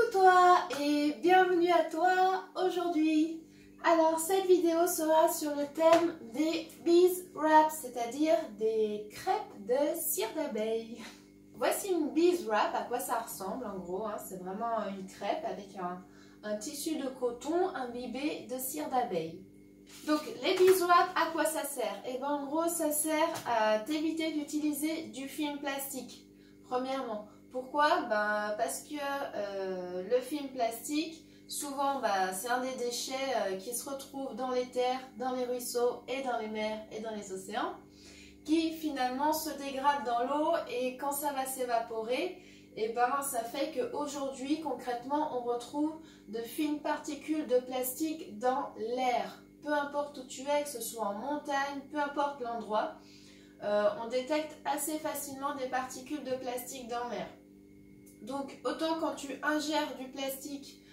Coucou toi et bienvenue à toi aujourd'hui. Alors cette vidéo sera sur le thème des beeswax, c'est-à-dire des crêpes de cire d'abeille. Voici une beeswax, à quoi ça ressemble en gros, hein. C'est vraiment une crêpe avec un tissu de coton imbibé de cire d'abeille. Donc les beeswax, à quoi ça sert? Et bien en gros ça sert à t'éviter d'utiliser du film plastique, premièrement. Pourquoi? Parce que le film plastique, souvent c'est un des déchets qui se retrouvent dans les terres, dans les ruisseaux et dans les mers et dans les océans, qui finalement se dégrade dans l'eau et quand ça va s'évaporer, et ça fait qu'aujourd'hui concrètement on retrouve de fines particules de plastique dans l'air. Peu importe où tu es, que ce soit en montagne, peu importe l'endroit, on détecte assez facilement des particules de plastique dans l'air. Donc autant quand tu ingères du plastique,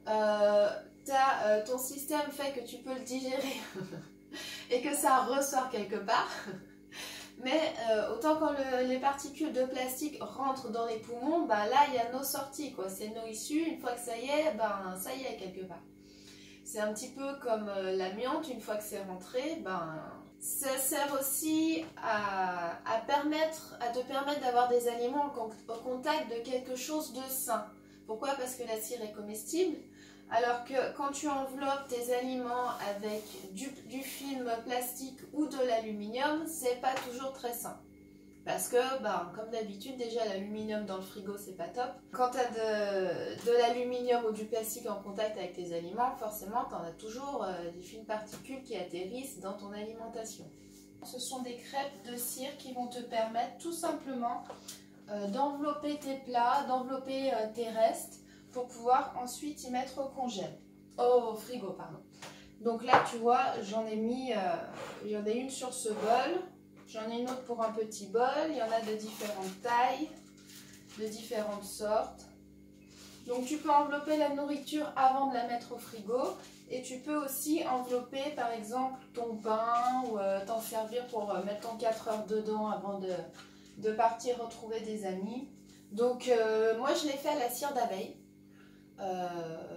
ton système fait que tu peux le digérer et que ça ressort quelque part. Mais autant quand les particules de plastique rentrent dans les poumons, là il y a nos sorties, quoi. C'est nos issues, une fois que ça y est, ça y est quelque part. C'est un petit peu comme l'amiante, une fois que c'est rentré, ça sert aussi à te permettre d'avoir des aliments au contact de quelque chose de sain. Pourquoi? Parce que la cire est comestible, alors que quand tu enveloppes tes aliments avec du film plastique ou de l'aluminium, c'est pas toujours très sain. Parce que, comme d'habitude, déjà l'aluminium dans le frigo, c'est pas top. Quand tu as de l'aluminium ou du plastique en contact avec tes aliments, forcément, tu en as toujours des fines particules qui atterrissent dans ton alimentation. Ce sont des crêpes de cire qui vont te permettre tout simplement d'envelopper tes plats, d'envelopper tes restes pour pouvoir ensuite y mettre au frigo, pardon. Donc là, tu vois, j'en ai une sur ce bol. J'en ai une autre pour un petit bol, il y en a de différentes tailles, de différentes sortes. Donc tu peux envelopper la nourriture avant de la mettre au frigo et tu peux aussi envelopper par exemple ton pain ou t'en servir pour mettre ton 4 heures dedans avant de partir retrouver des amis. Donc moi je l'ai fait à la cire d'abeille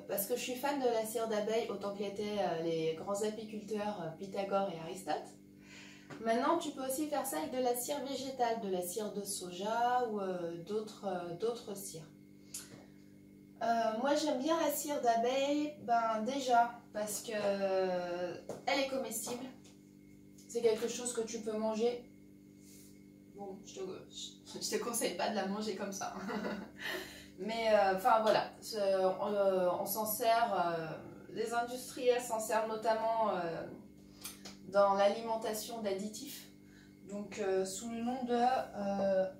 parce que je suis fan de la cire d'abeille autant qu'étaient les grands apiculteurs Pythagore et Aristote. Maintenant, tu peux aussi faire ça avec de la cire végétale, de la cire de soja ou d'autres cires. Moi, j'aime bien la cire d'abeille, déjà parce que elle est comestible. C'est quelque chose que tu peux manger. Bon, je te conseille pas de la manger comme ça. Mais voilà, on s'en sert, les industriels s'en servent notamment dans l'alimentation d'additifs, donc sous le nom de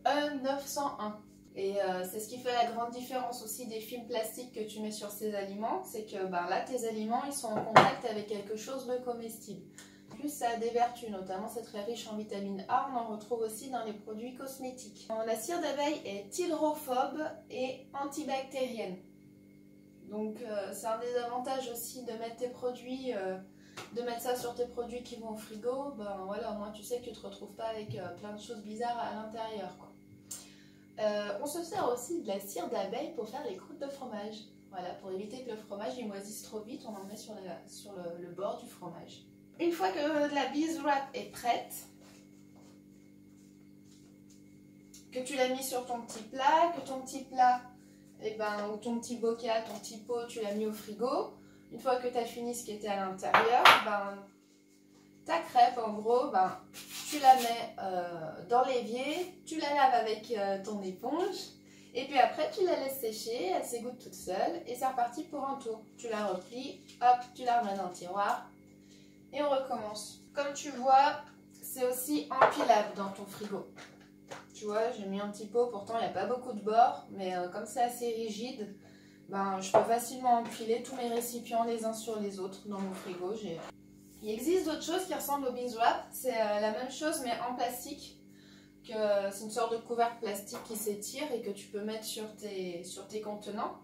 E901. Et c'est ce qui fait la grande différence aussi des films plastiques que tu mets sur ces aliments, c'est que là tes aliments ils sont en contact avec quelque chose de comestible. En plus ça a des vertus, notamment c'est très riche en vitamine A, on en retrouve aussi dans les produits cosmétiques. La cire d'abeille est hydrophobe et antibactérienne. Donc c'est un des avantages aussi de mettre tes produits de mettre ça sur tes produits qui vont au frigo, voilà, au moins tu sais que tu ne te retrouves pas avec plein de choses bizarres à l'intérieur, quoi. On se sert aussi de la cire d'abeille pour faire les croûtes de fromage. Voilà, pour éviter que le fromage il moisisse trop vite, on en met sur le bord du fromage. Une fois que la beeswax est prête, que tu l'as mis sur ton petit plat, que ton petit plat, ou ton petit bocal, ton petit pot, tu l'as mis au frigo. Une fois que tu as fini ce qui était à l'intérieur, ta crêpe, en gros, tu la mets dans l'évier, tu la laves avec ton éponge, et puis après tu la laisses sécher, elle s'égoutte toute seule, et c'est reparti pour un tour. Tu la replies, hop, tu la remets dans le tiroir, et on recommence. Comme tu vois, c'est aussi empilable dans ton frigo. Tu vois, j'ai mis un petit pot, pourtant il n'y a pas beaucoup de bords, mais comme c'est assez rigide, je peux facilement empiler tous mes récipients les uns sur les autres dans mon frigo. Il existe d'autres choses qui ressemblent au beeswax, c'est la même chose mais en plastique. C'est une sorte de couvercle plastique qui s'étire et que tu peux mettre sur tes contenants.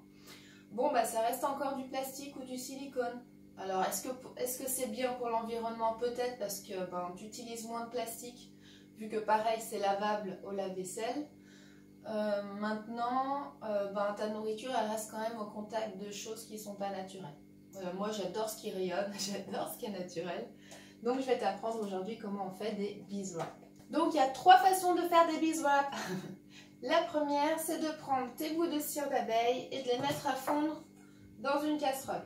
Bon, ça reste encore du plastique ou du silicone. Alors, est-ce que c'est bien pour l'environnement? Peut-être parce que tu utilises moins de plastique, vu que pareil, c'est lavable au lave-vaisselle. Maintenant, ta nourriture elle reste quand même au contact de choses qui ne sont pas naturelles. Moi j'adore ce qui rayonne, j'adore ce qui est naturel. Donc je vais t'apprendre aujourd'hui comment on fait des beeswax. Donc il y a 3 façons de faire des beeswax. La première, c'est de prendre tes bouts de cire d'abeille et de les mettre à fondre dans une casserole.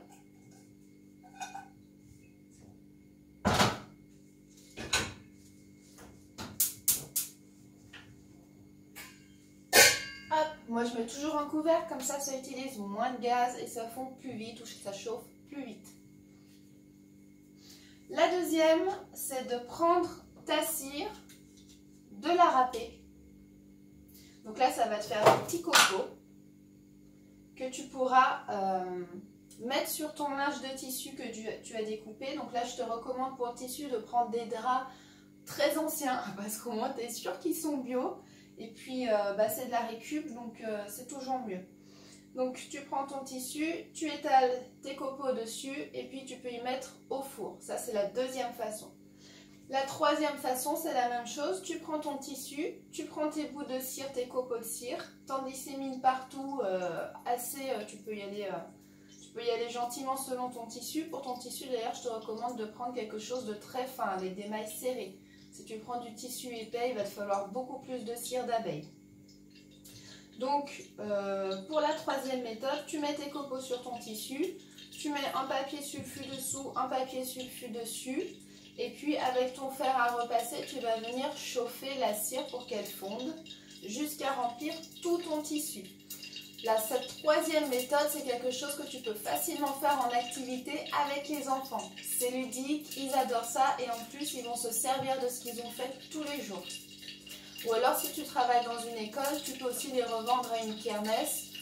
Hop, moi je mets toujours un couvercle, comme ça utilise moins de gaz et ça fond plus vite ou ça chauffe plus vite. La deuxième, c'est de prendre ta cire, de la râper. Donc là, ça va te faire des petits copeaux que tu pourras mettre sur ton linge de tissu que tu as découpé. Donc là, je te recommande pour le tissu de prendre des draps très anciens parce qu'au moins, tu es sûr qu'ils sont bio. Et puis, c'est de la récup, donc c'est toujours mieux. Donc, tu prends ton tissu, tu étales tes copeaux dessus et puis tu peux y mettre au four. Ça, c'est la deuxième façon. La troisième façon, c'est la même chose. Tu prends ton tissu, tu prends tes bouts de cire, tes copeaux de cire, t'en dissémines partout tu peux y aller gentiment selon ton tissu. Pour ton tissu, d'ailleurs, je te recommande de prendre quelque chose de très fin, avec des mailles serrées. Si tu prends du tissu épais, il va te falloir beaucoup plus de cire d'abeille. Donc, pour la troisième méthode, tu mets tes copeaux sur ton tissu, tu mets un papier sulfu dessous, un papier sulfu dessus. Et puis avec ton fer à repasser, tu vas venir chauffer la cire pour qu'elle fonde jusqu'à remplir tout ton tissu. Là, cette troisième méthode, c'est quelque chose que tu peux facilement faire en activité avec les enfants. C'est ludique, ils adorent ça et en plus, ils vont se servir de ce qu'ils ont fait tous les jours. Ou alors, si tu travailles dans une école, tu peux aussi les revendre à une kermesse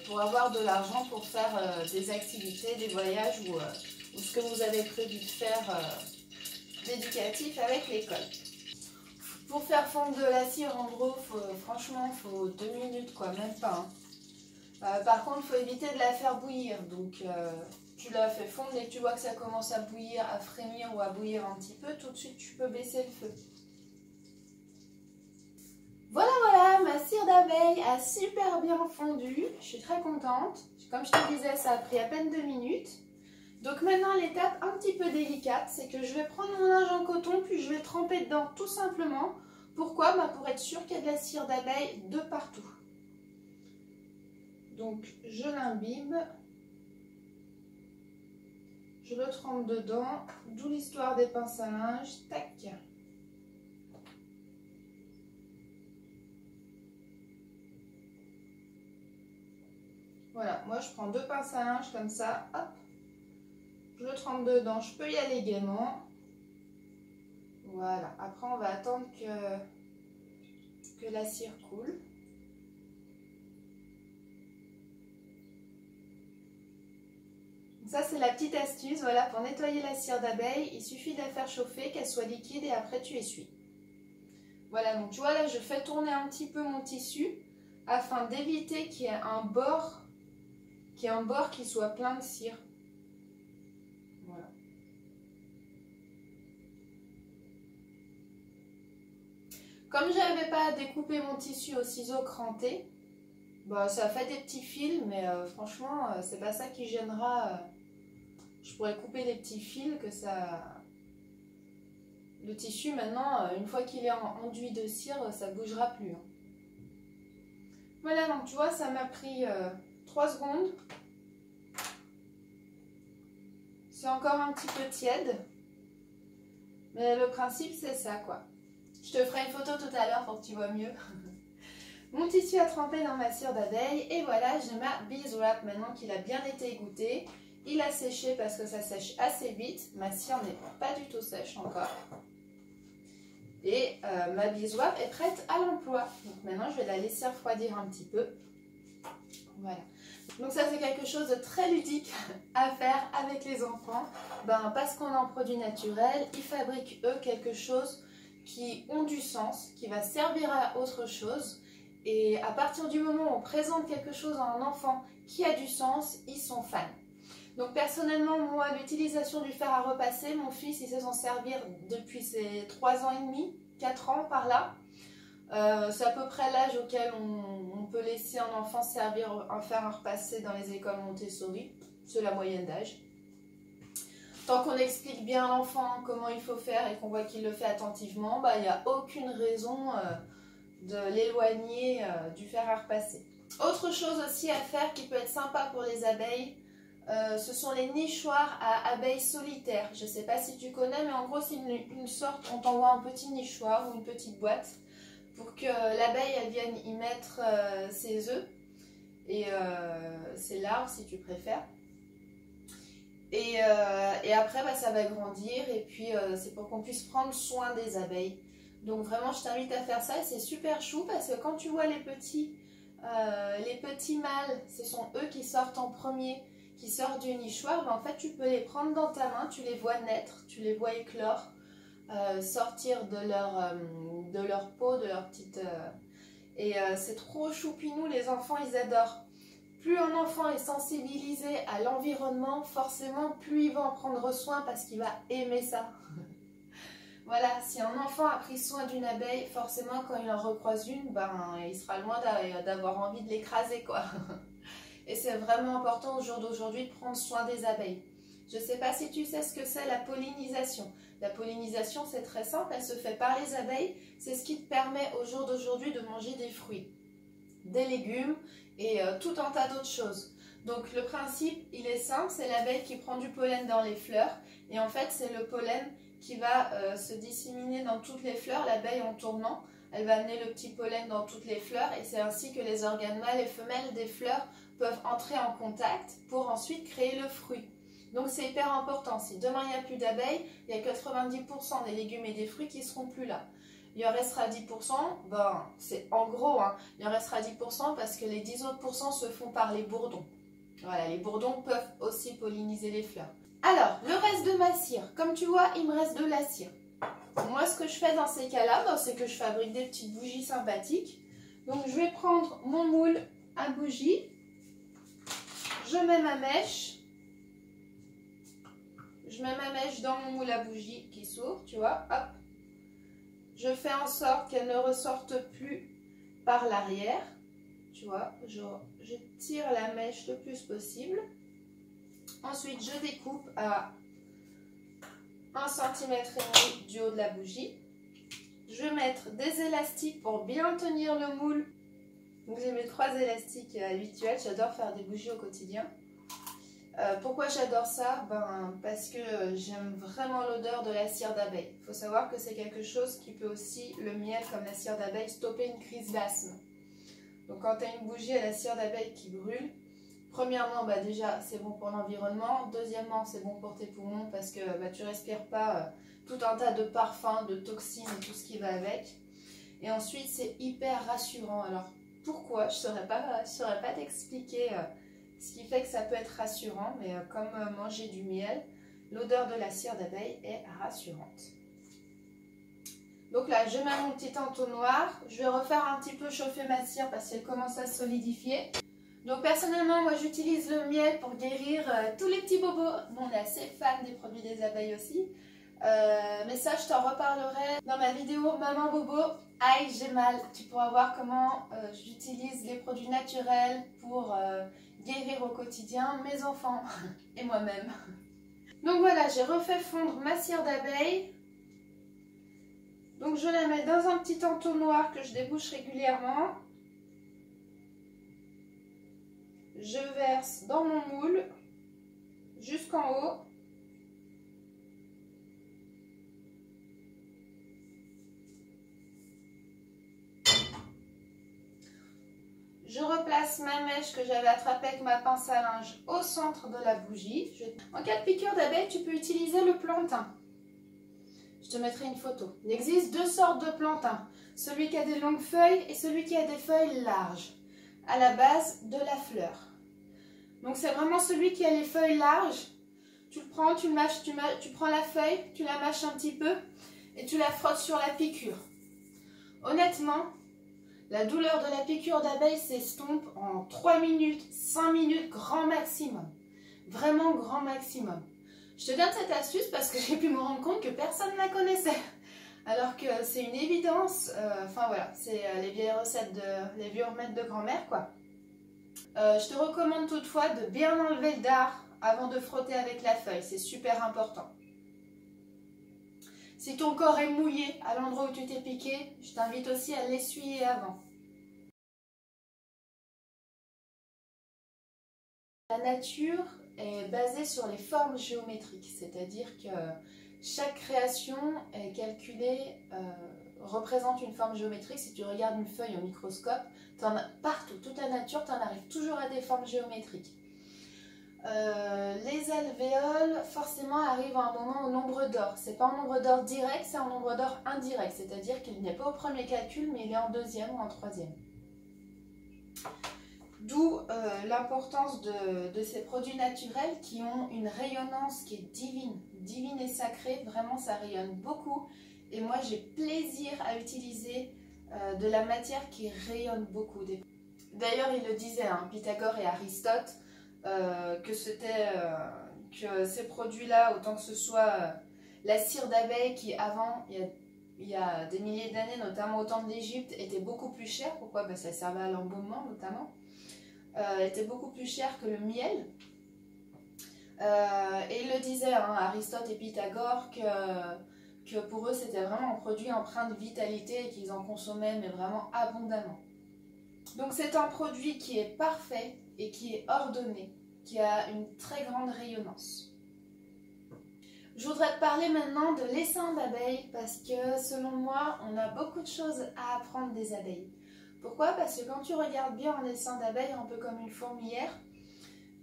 pour avoir de l'argent pour faire des activités, des voyages ou ce que vous avez prévu de faire d'éducatif avec l'école. Pour faire fondre de la cire, en gros, franchement, il faut 2 minutes, quoi, même pas. Par contre, il faut éviter de la faire bouillir. Donc, tu la fais fondre et que tu vois que ça commence à bouillir, à frémir ou à bouillir un petit peu, tout de suite, tu peux baisser le feu. Voilà, ma cire d'abeille a super bien fondu. Je suis très contente. Comme je te disais, ça a pris à peine 2 minutes. Donc maintenant, l'étape un petit peu délicate, c'est que je vais prendre mon linge en coton, puis je vais tremper dedans tout simplement. Pourquoi? Pour être sûr qu'il y a de la cire d'abeille de partout. Donc je l'imbibe, je le trempe dedans, d'où l'histoire des pinces à linge, tac. Voilà, moi je prends 2 pinces à linge comme ça, hop. Je le trempe dedans, je peux y aller gaiement. Voilà, après on va attendre que la cire coule. Ça c'est la petite astuce, voilà, pour nettoyer la cire d'abeille, il suffit de la faire chauffer, qu'elle soit liquide et après tu essuies. Voilà, donc tu vois là je fais tourner un petit peu mon tissu afin d'éviter qu'il y ait un bord qui soit plein de cire. Voilà. Comme je n'avais pas découpé mon tissu au ciseau cranté, ça fait des petits fils, mais franchement, c'est pas ça qui gênera. Je pourrais couper des petits fils que ça... Le tissu, maintenant, une fois qu'il est enduit de cire, ça ne bougera plus. Hein. Voilà, donc tu vois, ça m'a pris 3 secondes. C'est encore un petit peu tiède. Mais le principe, c'est ça, quoi. Je te ferai une photo tout à l'heure pour que tu vois mieux. Mon tissu a trempé dans ma cire d'abeille. Et voilà, j'ai ma beeswax maintenant qu'il a bien été égoutté. Il a séché parce que ça sèche assez vite. Ma cire n'est pas du tout sèche encore. Et ma beeswax est prête à l'emploi. Donc maintenant, je vais la laisser refroidir un petit peu. Voilà. Donc ça, c'est quelque chose de très ludique à faire avec les enfants. Parce qu'on est en produit naturel, ils fabriquent eux quelque chose qui ont du sens, qui va servir à autre chose. Et à partir du moment où on présente quelque chose à un enfant qui a du sens, ils sont fans. Donc personnellement, moi, l'utilisation du fer à repasser, mon fils, il sait s'en servir depuis ses 3 ans et demi, 4 ans par là. C'est à peu près l'âge auquel on peut laisser un enfant faire un repas dans les écoles Montessori. C'est la moyenne d'âge. Tant qu'on explique bien à l'enfant comment il faut faire et qu'on voit qu'il le fait attentivement, il n'y a aucune raison de l'éloigner du fer à repasser. Autre chose aussi à faire qui peut être sympa pour les abeilles, ce sont les nichoirs à abeilles solitaires. Je ne sais pas si tu connais, mais en gros c'est une sorte, on t'envoie un petit nichoir ou une petite boîte pour que l'abeille elle vienne y mettre ses œufs et ses larves si tu préfères. Et après ça va grandir et puis c'est pour qu'on puisse prendre soin des abeilles. Donc vraiment je t'invite à faire ça et c'est super chou parce que quand tu vois les petits mâles, ce sont eux qui sortent en premier, qui sortent du nichoir, en fait tu peux les prendre dans ta main, tu les vois naître, tu les vois éclore, sortir de leur peau, de leur petite... c'est trop choupinou, les enfants ils adorent. Plus un enfant est sensibilisé à l'environnement, forcément plus il va en prendre soin parce qu'il va aimer ça. Voilà, si un enfant a pris soin d'une abeille, forcément quand il en recroise une, il sera loin d'avoir envie de l'écraser, quoi. Et c'est vraiment important au jour d'aujourd'hui de prendre soin des abeilles. Je ne sais pas si tu sais ce que c'est la pollinisation. La pollinisation, c'est très simple, elle se fait par les abeilles. C'est ce qui te permet au jour d'aujourd'hui de manger des fruits, des légumes et tout un tas d'autres choses. Donc le principe, il est simple, c'est l'abeille qui prend du pollen dans les fleurs. Et en fait, c'est le pollen qui va se disséminer dans toutes les fleurs. L'abeille en tournant, elle va amener le petit pollen dans toutes les fleurs. Et c'est ainsi que les organes mâles et femelles des fleurs peuvent entrer en contact pour ensuite créer le fruit. Donc c'est hyper important. Si demain il n'y a plus d'abeilles, il y a 90% des légumes et des fruits qui ne seront plus là. Il en restera 10%, c'est en gros, il en restera 10% parce que les 10 autres pourcents se font par les bourdons. Voilà, les bourdons peuvent aussi polliniser les fleurs. Alors, le reste de ma cire, comme tu vois, il me reste de la cire. Moi, ce que je fais dans ces cas-là, c'est que je fabrique des petites bougies sympathiques. Donc, je vais prendre mon moule à bougies. Je mets ma mèche. Je mets ma mèche dans mon moule à bougies qui s'ouvre, tu vois, hop. Je fais en sorte qu'elle ne ressorte plus par l'arrière. Tu vois, je tire la mèche le plus possible. Ensuite, je découpe à 1,5 cm du haut de la bougie. Je vais mettre des élastiques pour bien tenir le moule. Donc j'ai mes 3 élastiques habituels. J'adore faire des bougies au quotidien. Pourquoi j'adore ça? Parce que j'aime vraiment l'odeur de la cire d'abeille. Il faut savoir que c'est quelque chose qui peut aussi, le miel comme la cire d'abeille, stopper une crise d'asthme. Donc quand tu as une bougie à la cire d'abeille qui brûle, premièrement, déjà c'est bon pour l'environnement. Deuxièmement, c'est bon pour tes poumons parce que tu ne respires pas tout un tas de parfums, de toxines et tout ce qui va avec. Et ensuite, c'est hyper rassurant. Alors pourquoi? Je ne saurais pas t'expliquer ce qui fait que ça peut être rassurant, mais comme manger du miel, l'odeur de la cire d'abeille est rassurante. Donc là, je mets mon petit entonnoir. Je vais refaire un petit peu chauffer ma cire parce qu'elle commence à se solidifier. Donc personnellement, moi j'utilise le miel pour guérir tous les petits bobos. Bon, on est assez fan des produits des abeilles aussi. Mais ça, je t'en reparlerai dans ma vidéo Maman Bobo. Aïe, j'ai mal. Tu pourras voir comment j'utilise les produits naturels pour guérir au quotidien mes enfants et moi-même. Donc voilà, j'ai refait fondre ma cire d'abeille. Donc je la mets dans un petit entonnoir que je débouche régulièrement. Je verse dans mon moule jusqu'en haut. Je replace ma mèche que j'avais attrapée avec ma pince à linge au centre de la bougie. En cas de piqûre d'abeille, tu peux utiliser le plantain. Je te mettrai une photo. Il existe 2 sortes de plantain. Celui qui a des longues feuilles et celui qui a des feuilles larges, à la base de la fleur. Donc c'est vraiment celui qui a les feuilles larges. Tu le prends, tu le mâches, tu prends la feuille, tu la mâches un petit peu et tu la frottes sur la piqûre. Honnêtement, la douleur de la piqûre d'abeille s'estompe en 3 minutes, 5 minutes, grand maximum. Vraiment grand maximum. Je te donne cette astuce parce que j'ai pu me rendre compte que personne ne la connaissait. Alors que c'est une évidence, enfin voilà, c'est les vieilles recettes, les vieux remèdes de grand-mère quoi. Je te recommande toutefois de bien enlever le dard avant de frotter avec la feuille, c'est super important. Si ton corps est mouillé à l'endroit où tu t'es piqué, je t'invite aussi à l'essuyer avant. La nature est basée sur les formes géométriques, c'est-à-dire que chaque création est calculée, représente une forme géométrique. Si tu regardes une feuille au microscope, partout, toute la nature, tu en arrives toujours à des formes géométriques. Les alvéoles, forcément, arrivent à un moment au nombre d'or. C'est pas en nombre d'or direct, c'est en nombre d'or indirect, c'est-à-dire qu'il n'est pas au premier calcul, mais il est en deuxième ou en troisième. D'où l'importance de ces produits naturels qui ont une rayonnance qui est divine et sacrée. Vraiment, ça rayonne beaucoup. Et moi, j'ai plaisir à utiliser de la matière qui rayonne beaucoup. D'ailleurs, ils le disaient, hein, Pythagore et Aristote, que ces produits-là, autant que ce soit la cire d'abeille qui avant, il y a des milliers d'années, notamment au temps de l'Égypte, était beaucoup plus chère. Pourquoi? Parce que ça servait à l'embaumement notamment. Était beaucoup plus cher que le miel. Et il le disait, hein, Aristote et Pythagore, que pour eux c'était vraiment un produit empreint de vitalité et qu'ils en consommaient mais vraiment abondamment. Donc c'est un produit qui est parfait et qui est ordonné, qui a une très grande rayonnance. Je voudrais te parler maintenant de l'essaim d'abeilles parce que selon moi on a beaucoup de choses à apprendre des abeilles. Pourquoi? Parce que quand tu regardes bien un essaim d'abeilles, un peu comme une fourmilière,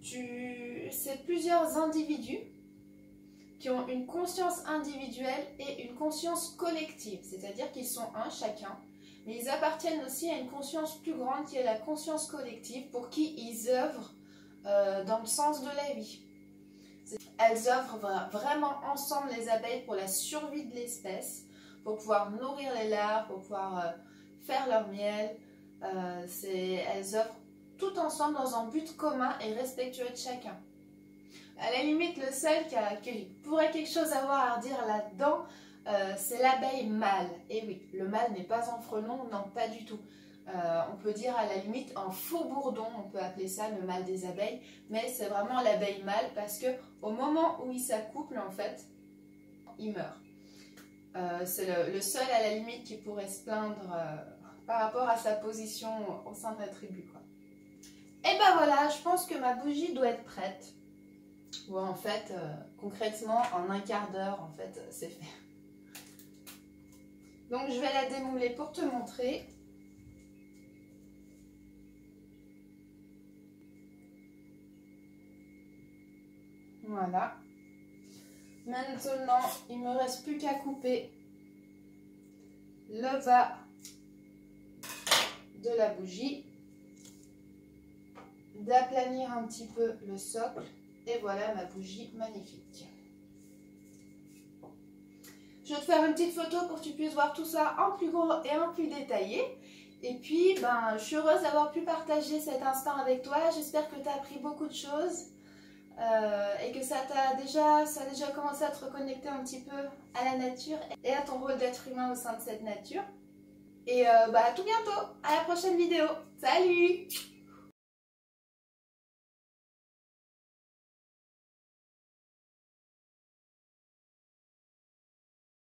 c'est plusieurs individus qui ont une conscience individuelle et une conscience collective, c'est-à-dire qu'ils sont un chacun, mais ils appartiennent aussi à une conscience plus grande qui est la conscience collective pour qui ils œuvrent dans le sens de la vie. Elles œuvrent vraiment ensemble les abeilles pour la survie de l'espèce, pour pouvoir nourrir les larves, pour pouvoir faire leur miel. Elles œuvrent toutes ensemble dans un but commun et respectueux de chacun. À la limite, le seul qui pourrait quelque chose avoir à redire là-dedans, c'est l'abeille mâle. Et oui, le mâle n'est pas un frelon, non, pas du tout. On peut dire à la limite un faux bourdon, on peut appeler ça le mâle des abeilles, mais c'est vraiment l'abeille mâle parce que au moment où il s'accouple, en fait, il meurt. C'est le seul à la limite qui pourrait se plaindre par rapport à sa position au sein de la tribu, quoi. Et ben voilà, je pense que ma bougie doit être prête. Ou en fait, concrètement, en un quart d'heure, en fait, c'est fait. Donc je vais la démouler pour te montrer. Voilà. Maintenant, il ne me reste plus qu'à couper le bas de la bougie, d'aplanir un petit peu le socle et voilà ma bougie magnifique. Je vais te faire une petite photo pour que tu puisses voir tout ça en plus gros et en plus détaillé. Et puis, je suis heureuse d'avoir pu partager cet instant avec toi. J'espère que tu as appris beaucoup de choses et que ça a déjà commencé à te reconnecter un petit peu à la nature et à ton rôle d'être humain au sein de cette nature. Et à tout bientôt, à la prochaine vidéo. Salut!